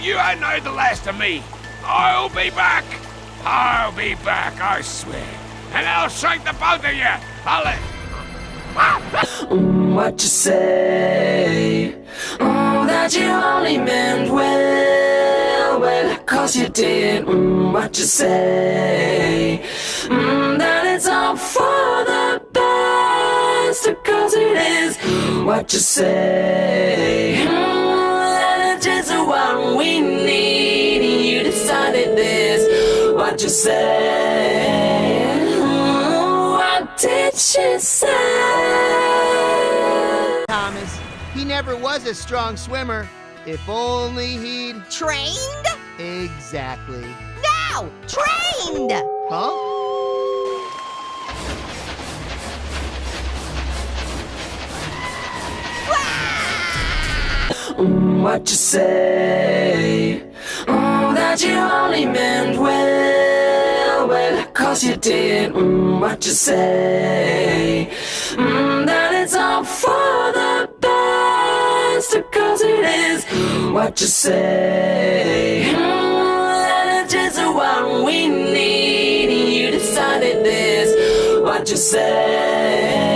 you ain't heard the last of me. I'll be back. I'll be back, I swear. And I'll shank the both of you. I'll... What you say? That you only meant well, 'cause you did. What you say? That it's all for the best, 'cause it is. What you say? That it's just what we need. You decided this. What you say? What did she say? Thomas, he never was a strong swimmer. If only he'd... Trained? Exactly. No! Trained! Huh? What you say? That you only meant well, 'cause you did. What you say? That it's all for the best, 'cause it is. What you say? That it's just what we need. You decided this. What you say?